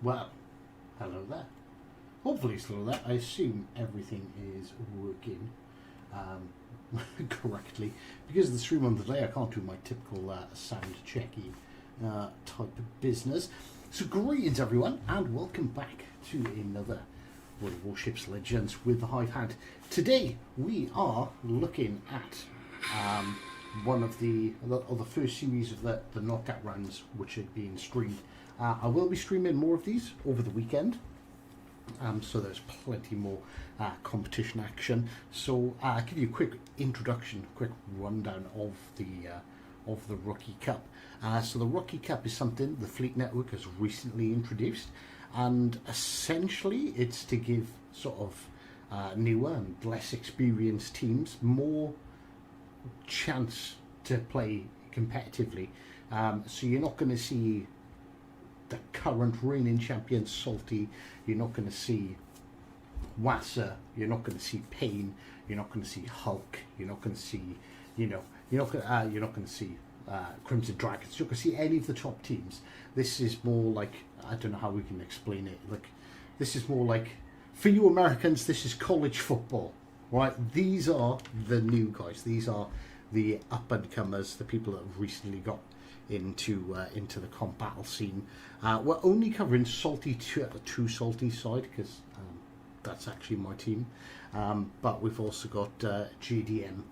Well, hello there. Hopefully it's still there. I assume everything is working correctly. Because of the stream on today, I can't do my typical sound checky type of business. So greetings everyone, and welcome back to another World of Warships Legends with the Hive Hand. Today we are looking at one of the first series of the knockout rounds which are being streamed. I will be streaming more of these over the weekend, so there's plenty more competition action. So I'll give you a quick introduction, quick rundown of the Rookie Cup. So the Rookie Cup is something the Fleet Network has recently introduced, and essentially it's to give sort of newer and less experienced teams more chance to play competitively. So you're not going to see the current reigning champion Salty, you're not going to see WOWSL, you're not going to see Pain, you're not going to see Hulk, you're not going to see, you're not going to see Crimson Dragons. You're not going to see any of the top teams. This is more like, I don't know how we can explain it. Like, this is more like, for you Americans, this is college football, right? These are the new guys. These are the up and comers, the people that have recently got into the comp battle scene. We're only covering Salty 2Salty side because that's actually my team, but we've also got JDM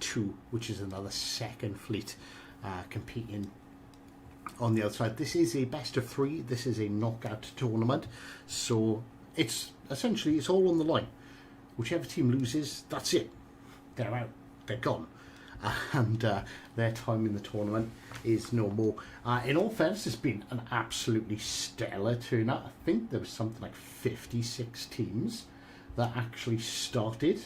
2, which is another second fleet competing on the outside. This is a best of 3. This is a knockout tournament, so it's essentially it's all on the line. Whichever team loses, that's it. They're out. They're gone. and their time in the tournament is no more. In all fairness, it's been an absolutely stellar turnout. I think there was something like 56 teams that actually started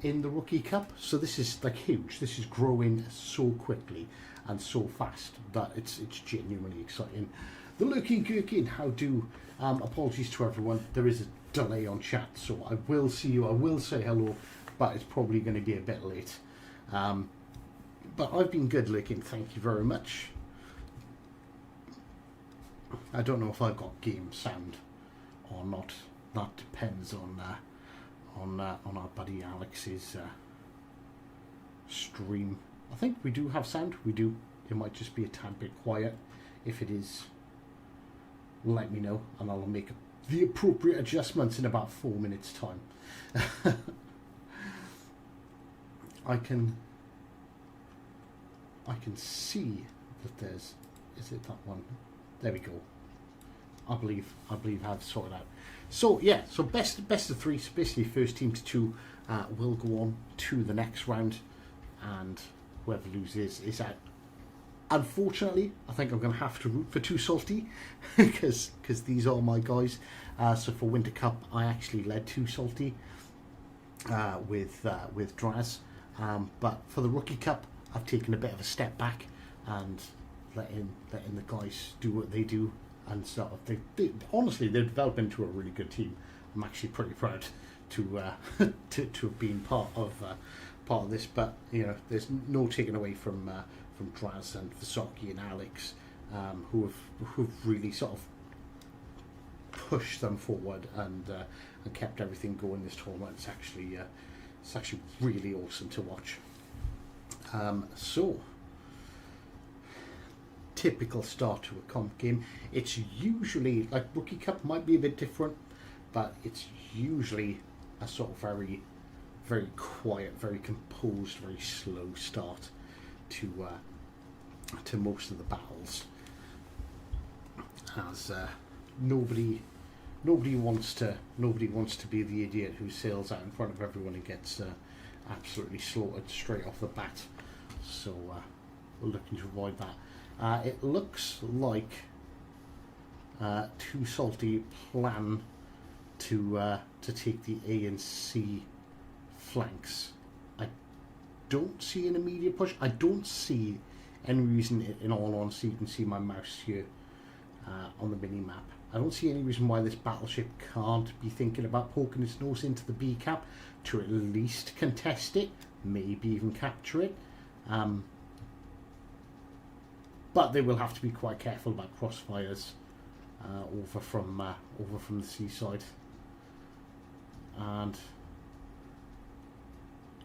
in the Rookie Cup, so this is like huge. This is growing so quickly and so fast that it's genuinely exciting. The Lurking Gherkin, how do? Apologies to everyone, there is a delay on chat, so I will see you, I will say hello, but it's probably going to be a bit late. But I've been good, Lurking, thank you very much. I don't know if I've got game sound or not. That depends on our buddy Alex's stream. I think we do have sound. We do. It might just be a tad bit quiet. If it is, let me know, and I'll make the appropriate adjustments in about 4 minutes' time. I can see that there's. Is it that one? There we go. I believe I've sorted out. So yeah, so best of three. So basically, first team to two will go on to the next round, and whoever loses is out. Unfortunately, I think I'm going to have to root for 2Salty because these are my guys. So for Winter Cup, I actually led 2Salty with Draz, but for the Rookie Cup, I've taken a bit of a step back and letting the guys do what they do. And sort of, they honestly, they're developing into a really good team. I'm actually pretty proud to have been part of this. But you know, there's no taking away from Draz and Vasaki and Alex, who've really sort of pushed them forward and kept everything going this tournament. It's actually really awesome to watch. So. Typical start to a comp game. It's usually, like Rookie Cup might be a bit different, but it's usually a sort of very, very quiet, very composed, very slow start to most of the battles. As nobody wants to be the idiot who sails out in front of everyone and gets absolutely slaughtered straight off the bat. So we're looking to avoid that. It looks like 2Salty plan to take the A and C flanks. I don't see an immediate push. I don't see any reason, in all honesty, you can see my mouse here on the mini map. I don't see any reason why this battleship can't be thinking about poking its nose into the B cap to at least contest it, maybe even capture it. But they will have to be quite careful about crossfires over from the seaside. And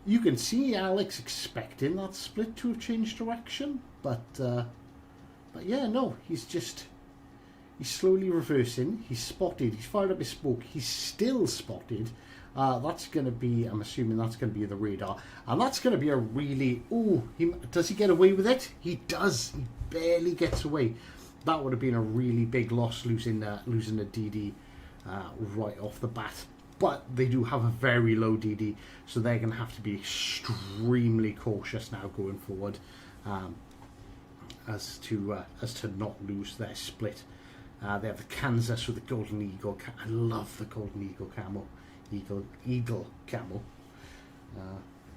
you can see Alex expecting that split to have changed direction, but yeah, no, he's slowly reversing. He's spotted. He's fired up his smoke. He's still spotted. That's going to be, I'm assuming that's going to be the radar. And that's going to be a really... Oh, does he get away with it? He does. He barely gets away. That would have been a really big loss, losing a DD right off the bat. But they do have a very low DD, so they're going to have to be extremely cautious now going forward as to not lose their split. They have the Kansas with the Golden Eagle. I love the Golden Eagle camo. Eagle camo.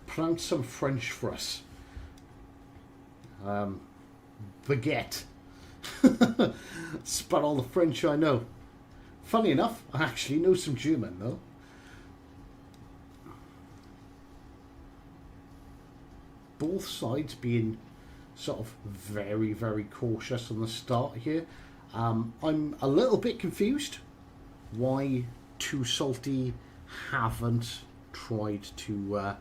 Pronounce some French for us. Baguette. Spat all the French I know. Funny enough, I actually know some German though. Both sides being sort of very, very cautious on the start here. I'm a little bit confused why 2Salty haven't tried to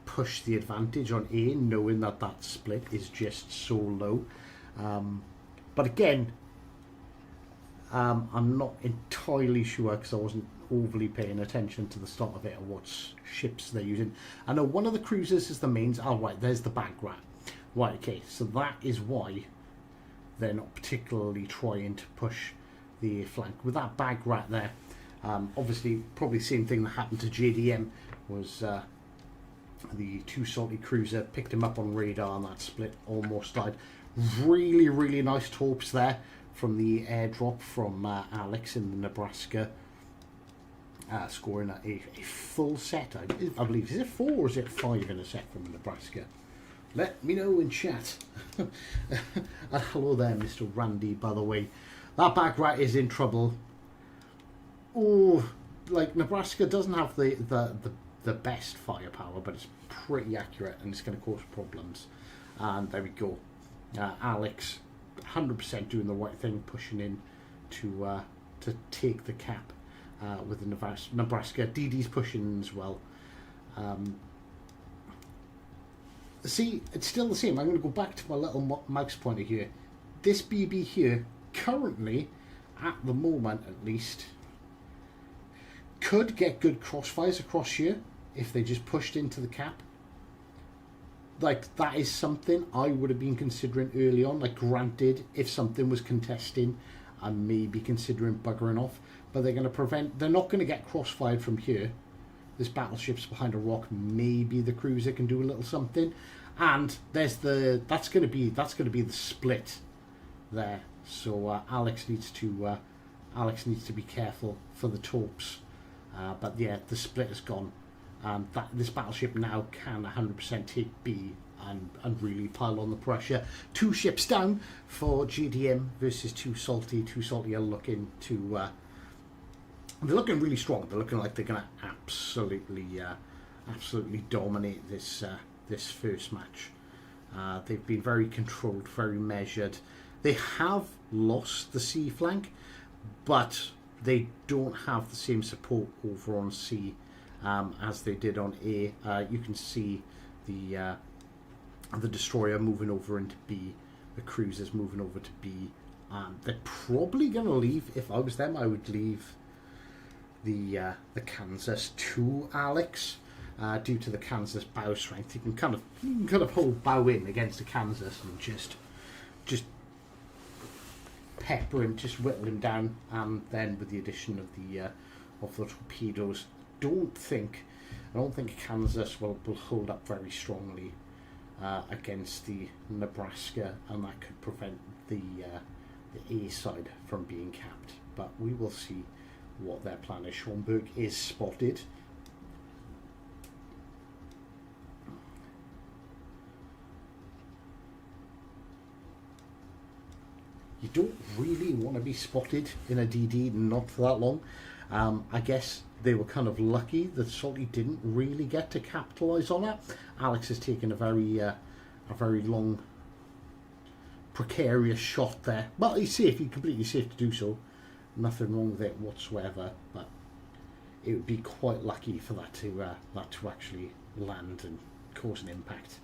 push the advantage on A, knowing that split is just so low. But again, I'm not entirely sure because I wasn't overly paying attention to the start of it or what ships they're using. I know one of the cruisers is the mains. Oh, right, there's the bag rat. Right, okay, so that is why they're not particularly trying to push the flank. With that bag rat there, obviously, probably the same thing that happened to JDM was The 2Salty cruiser picked him up on radar, and that split almost died. Really, really nice torps there from the airdrop from Alex in the Nebraska. Scoring a full set, I believe. Is it 4 or is it 5 in a set from Nebraska? Let me know in chat. And hello there, Mr. Randy, by the way. That back rat is in trouble. Oh, like, Nebraska doesn't have the best firepower, but it's pretty accurate and it's going to cause problems. And there we go. Alex, 100% doing the right thing, pushing in to take the cap with the Nebraska. DD's pushing as well. See, it's still the same. I'm going to go back to my little mouse pointer here. This BB here, currently, at the moment at least, could get good crossfires across here if they just pushed into the cap. Like, that is something I would have been considering early on. Like, granted, if something was contesting, I may be considering buggering off. But they're going to prevent... They're not going to get crossfired from here. This battleship's behind a rock. Maybe the cruiser can do a little something. And there's the... That's going to be the split there. So Alex needs to be careful for the torps. But yeah, the split is gone. This battleship now can 100% take B and really pile on the pressure. 2 ships down for GDM versus 2Salty. 2Salty are looking to... they're looking really strong. They're looking like they're going to absolutely dominate this first match. They've been very controlled, very measured. They have lost the C flank, but they don't have the same support over on C as they did on A. You can see the destroyer moving over into B, the cruisers moving over to B. They're probably going to leave. If I was them, I would leave the Kansas to Alex due to the Kansas bow strength. You can kind of hold bow in against the Kansas and just pepper him, just whittle him down, and then with the addition of the torpedoes, I don't think Kansas will hold up very strongly against the Nebraska, and that could prevent the A side from being capped. But we will see what their plan is. Schomburg is spotted. You don't really want to be spotted in a DD, not for that long. I guess they were kind of lucky that Salty didn't really get to capitalise on it. Alex has taken a very long, precarious shot there. But he's safe, he's completely safe to do so. Nothing wrong with it whatsoever. But it would be quite lucky for that to actually land and cause an impact.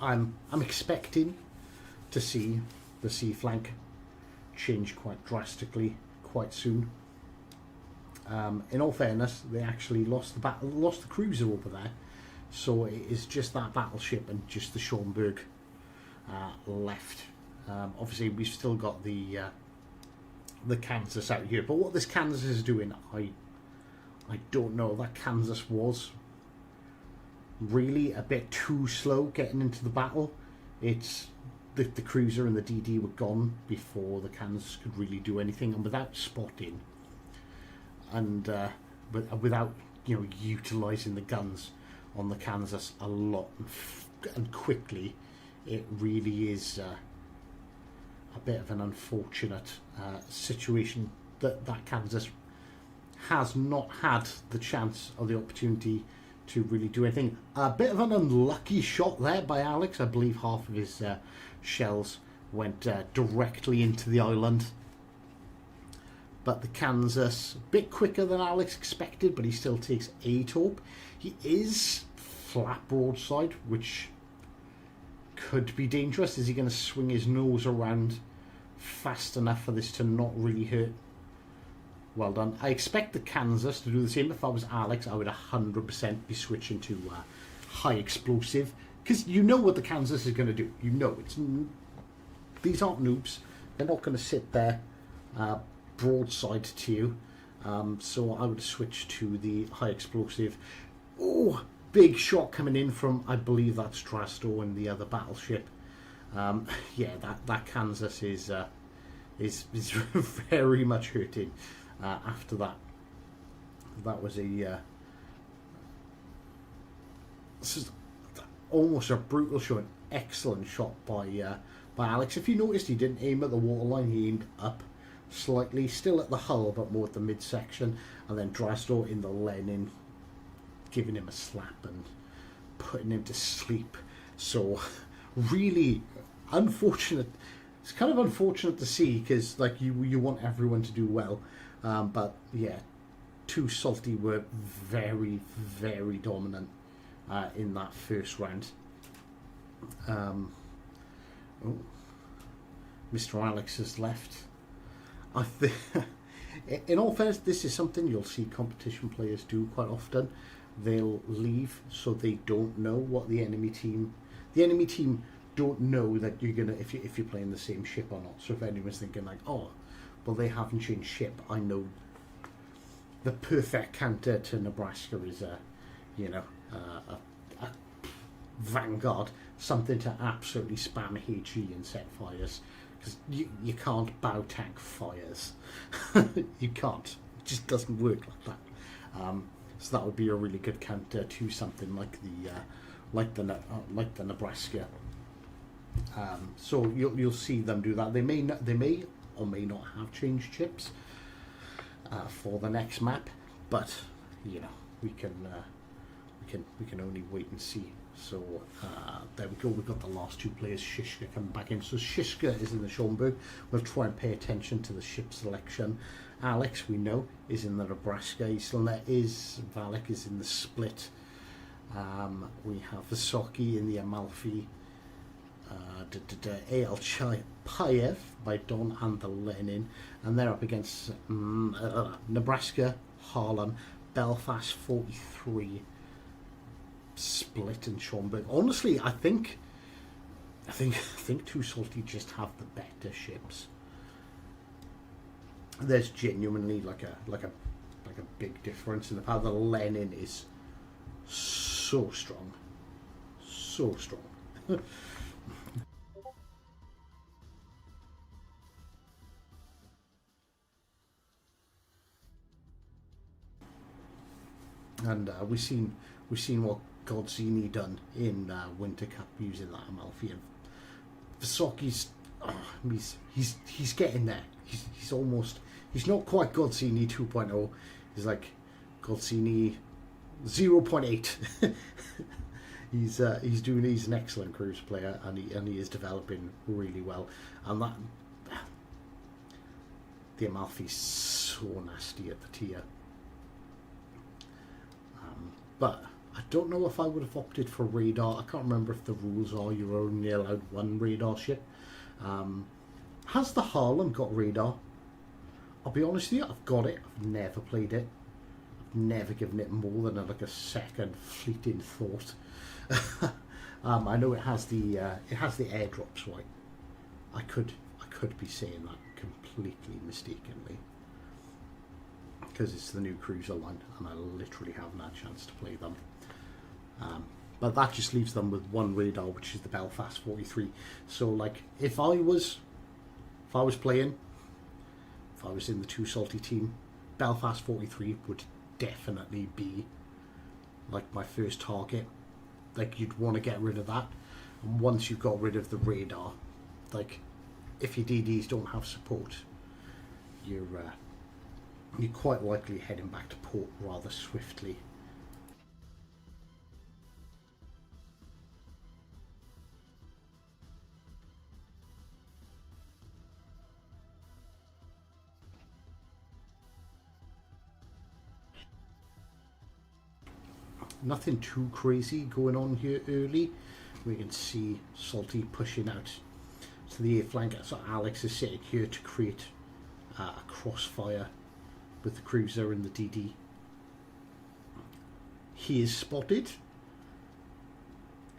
I'm expecting to see the C flank change quite drastically quite soon. In all fairness, they actually lost the cruiser over there, so it is just that battleship and just the Schomburg left. Obviously, we've still got the Kansas out here, but what this Kansas is doing, I don't know. That Kansas was really a bit too slow getting into the battle. It's the cruiser and the DD were gone before the Kansas could really do anything, and without spotting and without utilizing the guns on the Kansas a lot and quickly, it really is a bit of an unfortunate situation that Kansas has not had the chance or the opportunity to really do anything. A bit of an unlucky shot there by Alex. I believe half of his shells went directly into the island. But the Kansas, a bit quicker than Alex expected, but he still takes a torp. He is flat broadside, which could be dangerous. Is he going to swing his nose around fast enough for this to not really hurt well done. I expect the Kansas to do the same. If I was Alex, I would 100% be switching to high explosive, because you know what the Kansas is going to do. You know it's these aren't noobs. They're not going to sit there broadside to you. So I would switch to the high explosive. Oh, big shot coming in from, I believe that's Drasto and the other battleship. Yeah, that Kansas is very much hurting after that. That was this is almost a brutal shot. An excellent shot by Alex. If you noticed, he didn't aim at the waterline. He aimed up slightly, still at the hull, but more at the midsection. And then Drasto in the Lenin, giving him a slap and putting him to sleep. So really unfortunate. It's kind of unfortunate to see, because like you want everyone to do well, but yeah, 2Salty were very, very dominant in that first round. Oh, Mr. Alex has left. I think, in all fairness, this is something you'll see competition players do quite often. They'll leave so they don't know what the enemy team don't know that you're gonna, if you're playing the same ship or not. So if anyone's thinking like, oh, well, they haven't changed ship, I know the perfect counter to Nebraska is a Vanguard, something to absolutely spam HE and set fires, because you can't bow tank fires. You can't. It just doesn't work like that. So that would be a really good counter to something like the Nebraska. So you'll see them do that. They may or may not have changed chips for the next map, but you know, we can only wait and see. So there we go. We've got the last two players, Shishka, coming back in. So Shishka is in the Schomburg. We'll try and pay attention to the ship selection. Alex, we know, is in the Nebraska. Islner is, Valek is in the Split. We have Visoki in the Amalfi. A.L. Payev by Don and the Lenin, and they're up against Nebraska, Harlem, Belfast 43, Split and Schomburg. Honestly, I think 2Salty just have the better ships. There's genuinely like a big difference in the power. The Lenin is so strong, so strong. And we've seen what Godzini done in Winter Cup using that Amalfi. And Visoki's he's getting there. He's not quite Godzini 2.0. He's like Godzini 0.8. He's an excellent cruise player, and he is developing really well. And that the Amalfi's so nasty at the tier. But I don't know if I would have opted for radar. I can't remember if the rules are you're only allowed one radar ship. Has the Harlem got radar? I'll be honest with you, I've got it. I've never played it. I've never given it more than a second fleeting thought. I know it has the airdrops, right? I could be saying that completely mistakenly, because it's the new cruiser line and I literally haven't had a chance to play them. But that just leaves them with one radar, which is the Belfast 43. So like if I was in the 2Salty team, Belfast 43 would definitely be like my first target. Like you'd want to get rid of that, and once you've got rid of the radar, like if your DDs don't have support, you're quite likely heading back to port rather swiftly. Nothing too crazy going on here early. We can see Salty pushing out to the A flank. So Alex is sitting here to create a crossfire with the cruiser and the DD. He is spotted.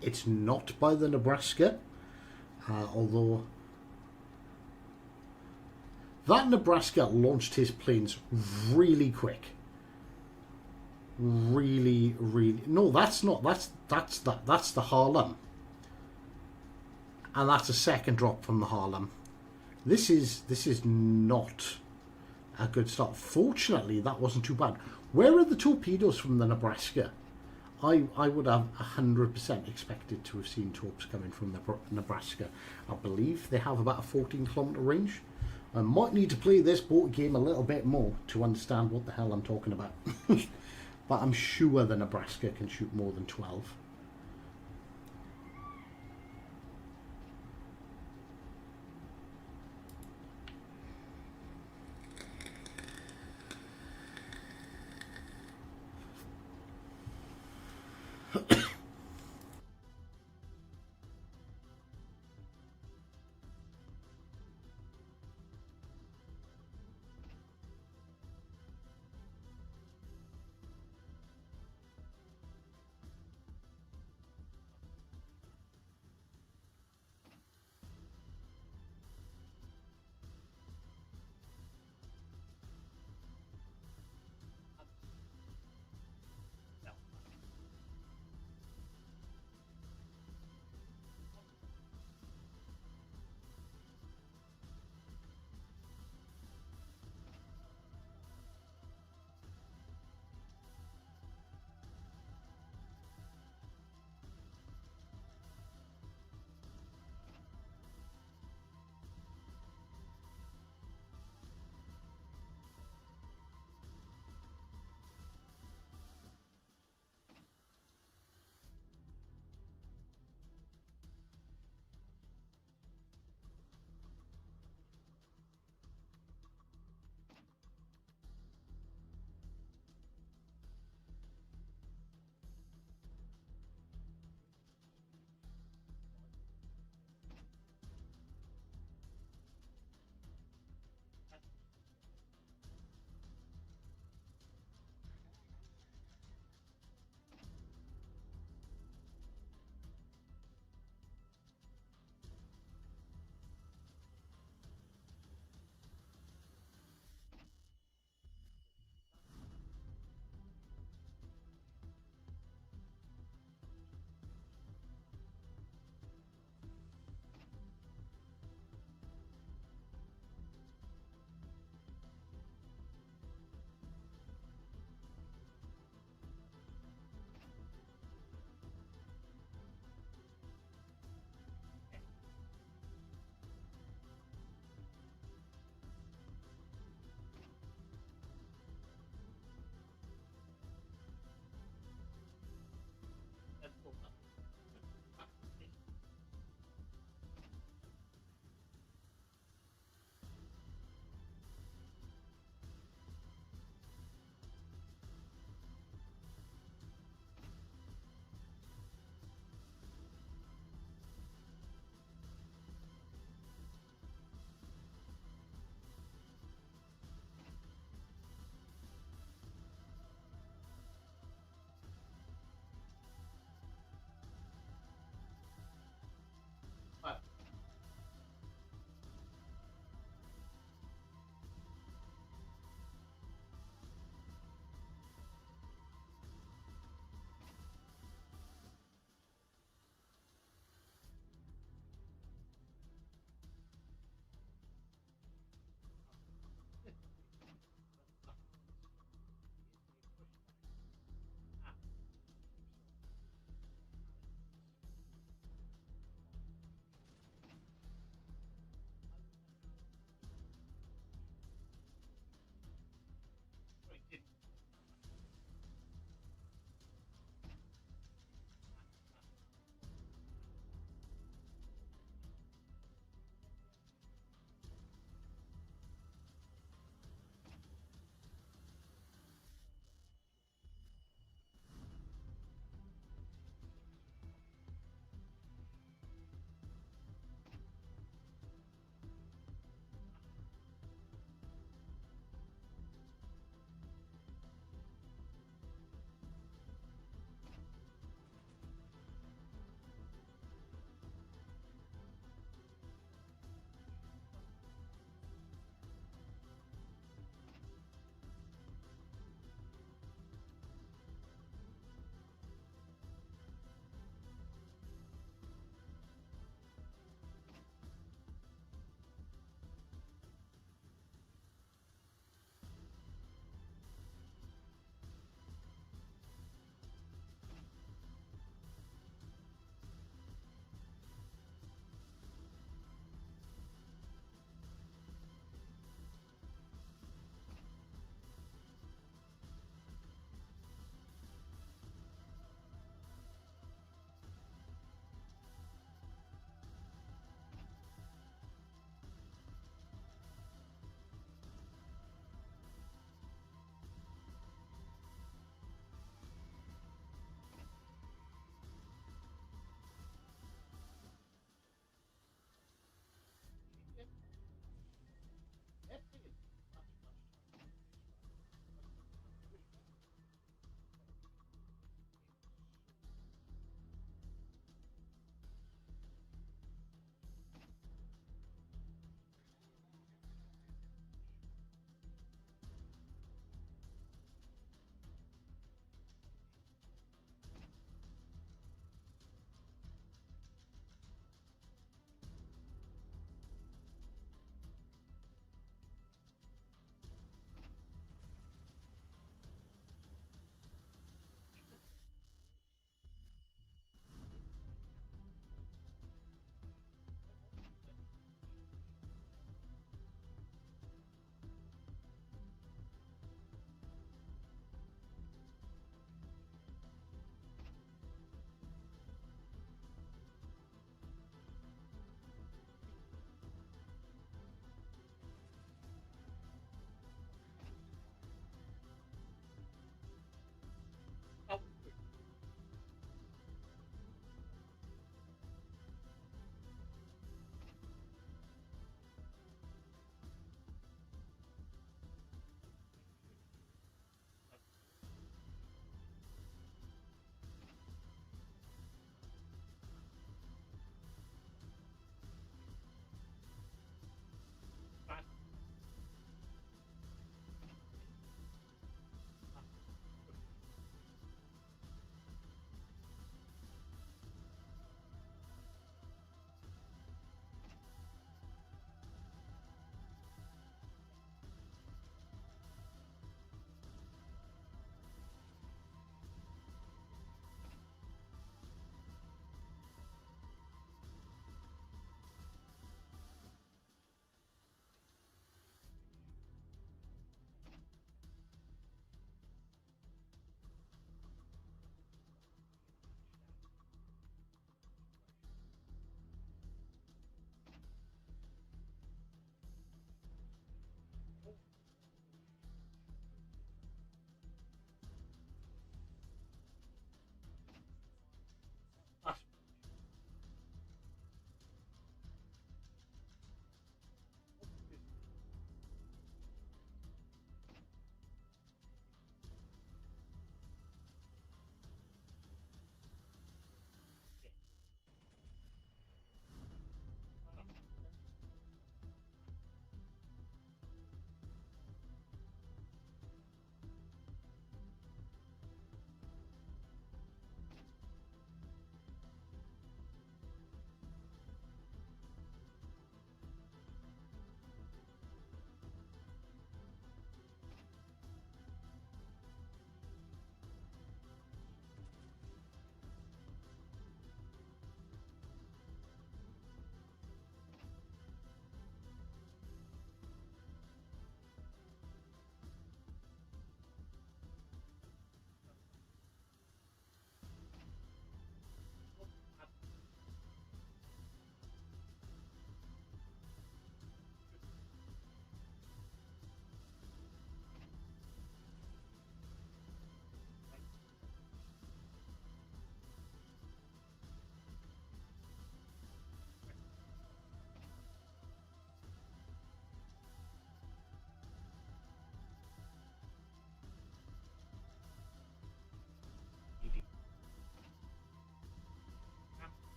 It's not by the Nebraska, although that Nebraska launched his planes really quick. Really. No, that's not. That's the Harlem, and that's a second drop from the Harlem. This is not a good start. Fortunately, that wasn't too bad. Where are the torpedoes from the Nebraska? I would have 100% expected to have seen torps coming from the Nebraska. I believe they have about a 14-kilometer range. I might need to play this boat game a little bit more to understand what the hell I'm talking about. But I'm sure the Nebraska can shoot more than 12.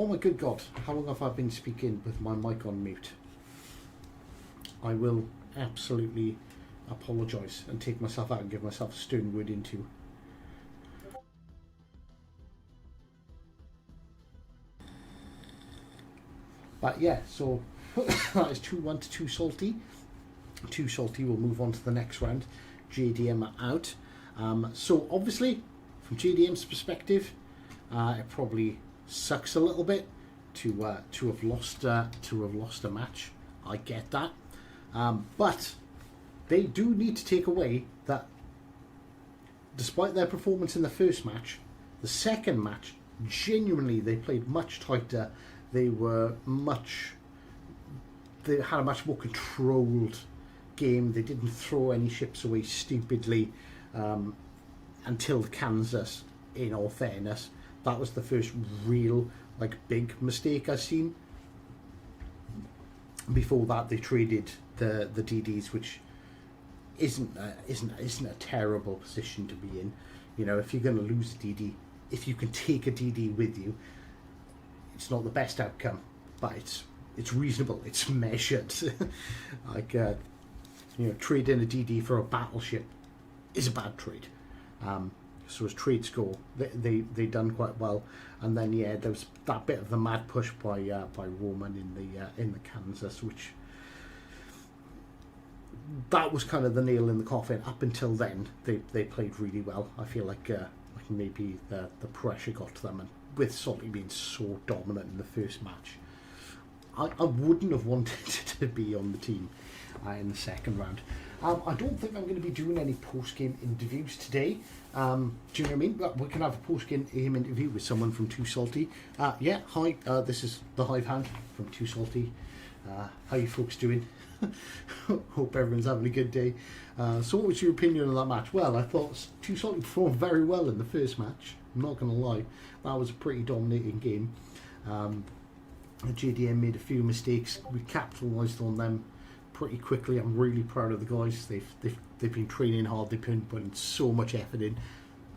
Oh my good God, how long have I been speaking with my mic on mute? I will absolutely apologise and take myself out and give myself a stern word into. But yeah, so that is 2-1 to 2Salty. 2Salty will move on to the next round. JDM are out. So obviously, from JDM's perspective, it probably sucks a little bit to have lost a match. I get that, but they do need to take away that despite their performance in the first match, the second match, genuinely they played much tighter. They had a much more controlled game. They didn't throw any ships away stupidly until Kansas. In all fairness, that was the first real big mistake I've seen. Before that, they traded the DDs, which isn't a terrible position to be in. You know, if you're going to lose a DD, if you can take a DD with you, it's not the best outcome, but it's reasonable. It's measured. Trading a DD for a battleship is a bad trade. So as trade score, they done quite well, and then there was that bit of the mad push by Roman in the Kansas, which that was kind of the nail in the coffin. Up until then, they played really well. I feel like maybe the pressure got to them, and with Salty being so dominant in the first match, I wouldn't have wanted to be on the team in the second round. I don't think I'm going to be doing any post-game interviews today. Do you know what I mean? We can have a post-game interview with someone from 2Salty. Hi, this is the Hive Hand from 2Salty. How you folks doing? Hope everyone's having a good day. So what was your opinion on that match? Well, I thought 2Salty performed very well in the first match. I'm not going to lie. That was a pretty dominating game. JDM made a few mistakes. We capitalised on them pretty quickly. I'm really proud of the guys. They've been training hard. They've been putting so much effort in,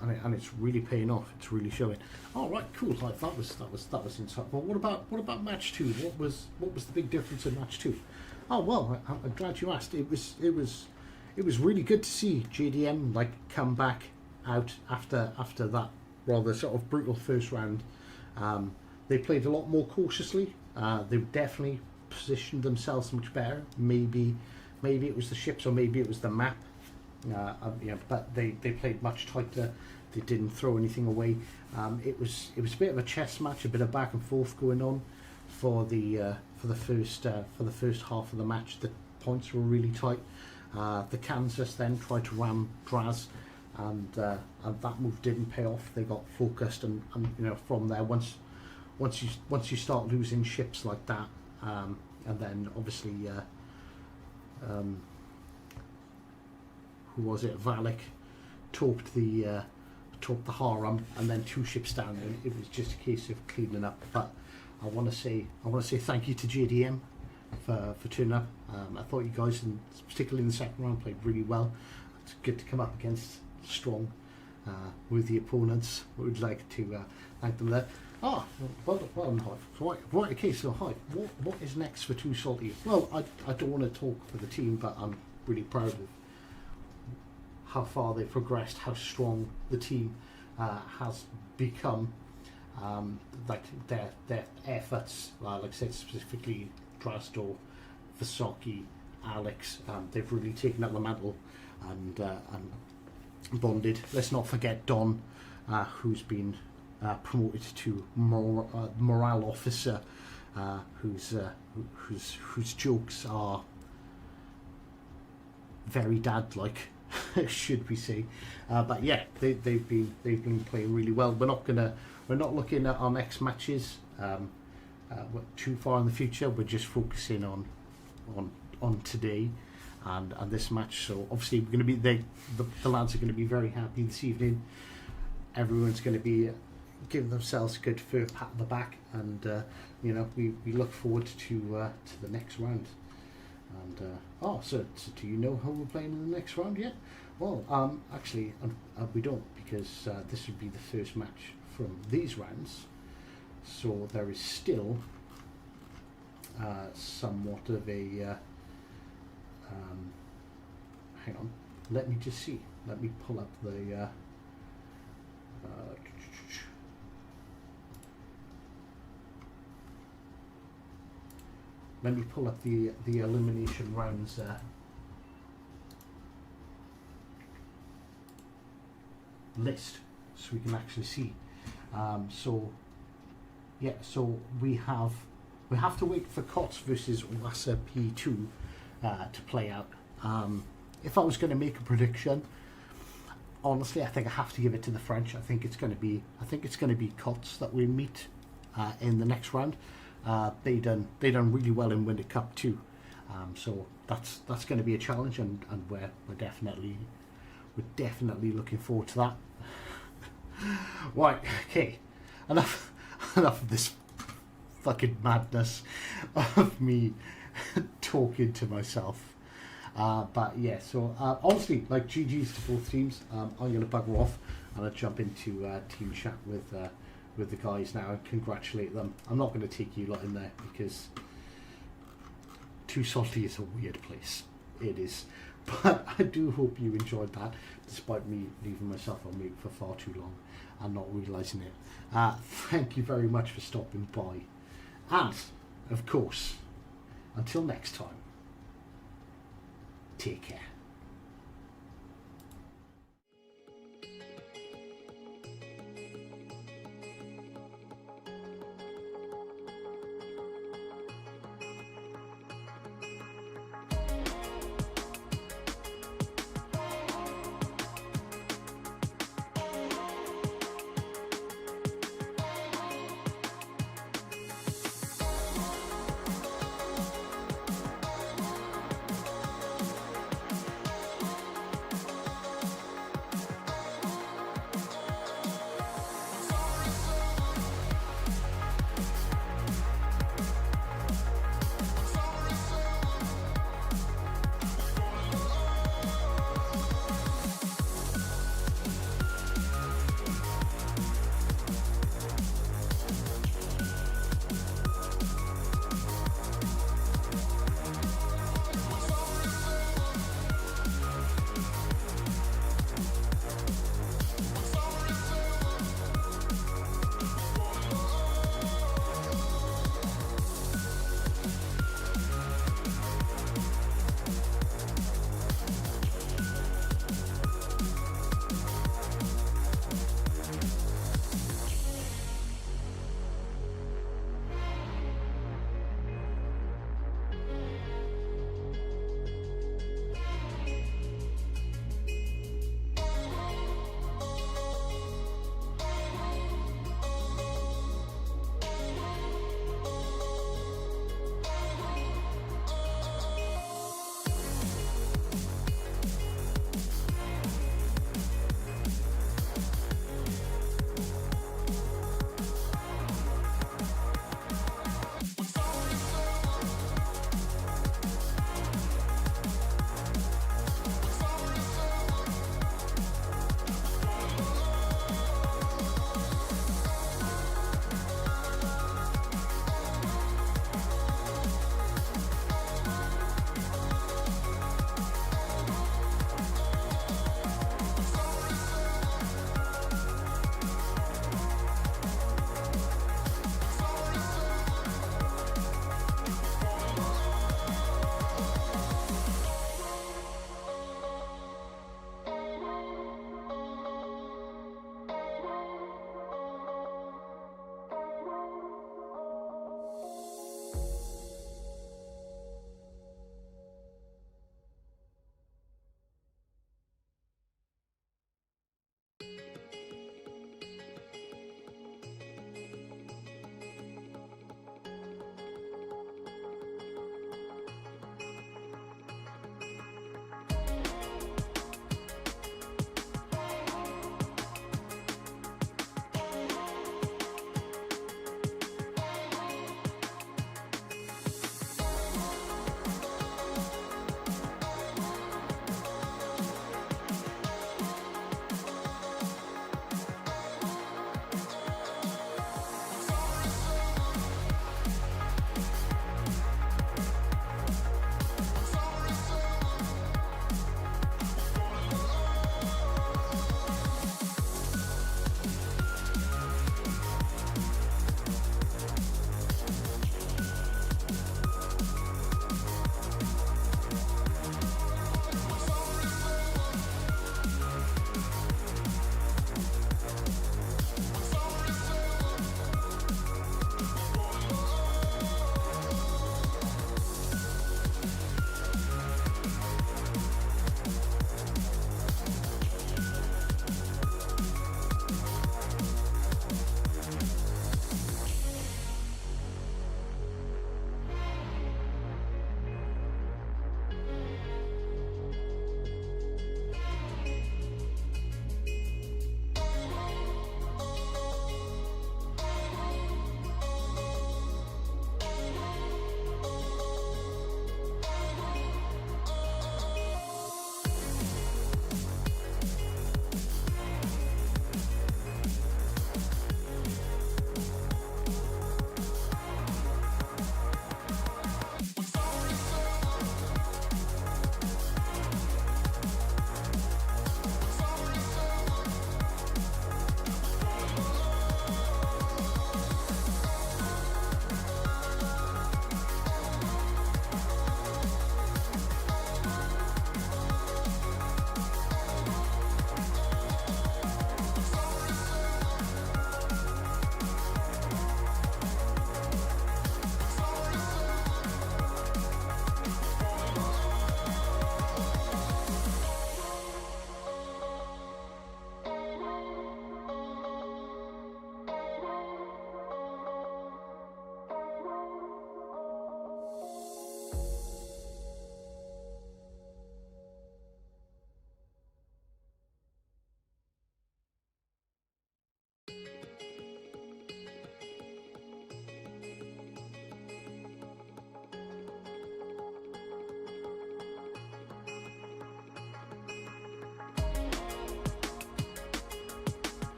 and it's really paying off. It's really showing. All right, cool. That was insightful. What about match 2? What was the big difference in match 2? Oh well, I'm glad you asked. It was really good to see JDM come back out after that rather sort of brutal first round. They played a lot more cautiously. They definitely positioned themselves much better. Maybe it was the ships, or maybe it was the map. But they played much tighter. They didn't throw anything away. It was a bit of a chess match, a bit of back and forth going on for the first half of the match. The points were really tight. The Kansas then tried to ram Draz, and that move didn't pay off. They got focused, and from there, once you start losing ships like that, and then obviously who was it? Valak topped the harem, and then 2 ships down, and it was just a case of cleaning up. But I want to say thank you to JDM for turning up. I thought you guys, particularly in the second round, played really well. It's good to come up against strong, worthy opponents. We would like to thank them there. Well done, Hive. Right, okay, so Hive, what is next for 2Salty? Well, I don't want to talk for the team, but I'm really proud of how far they've progressed, how strong the team has become. Their efforts, like I said, specifically Drastor, Vasaki, Alex, they've really taken up the mantle and bonded. Let's not forget Don, who's been promoted to morale officer, whose jokes are very dad-like, should we say? But yeah, they've been playing really well. We're not looking at our next matches too far in the future. We're just focusing on today and this match. So obviously we're going to be the lads are going to be very happy this evening. Everyone's going to be giving themselves a good fair pat on the back, and we look forward to the next round. And so do you know how we're playing in the next round yet? Well, actually, we don't, because this would be the first match from these rounds. So there is still somewhat of a hang on, let me just see, let me pull up the let me pull up the elimination rounds list so we can actually see. So yeah, so we have to wait for COTS versus WOWSL P2 to play out. If I was going to make a prediction, honestly, I think I have to give it to the French. I think it's going to be COTS that we meet in the next round. They done really well in Winter Cup too. So that's going to be a challenge, and we're definitely looking forward to that. Right, okay, enough of this fucking madness of me talking to myself. But yeah, so honestly, like, GG's to both teams. I'm gonna bugger off and I'll jump into team chat with the guys now and congratulate them. I'm not going to take you lot in there because 2Salty is a weird place. It is. But I do hope you enjoyed that, despite me leaving myself on mute for far too long and not realising it. Thank you very much for stopping by. And, of course, until next time, take care.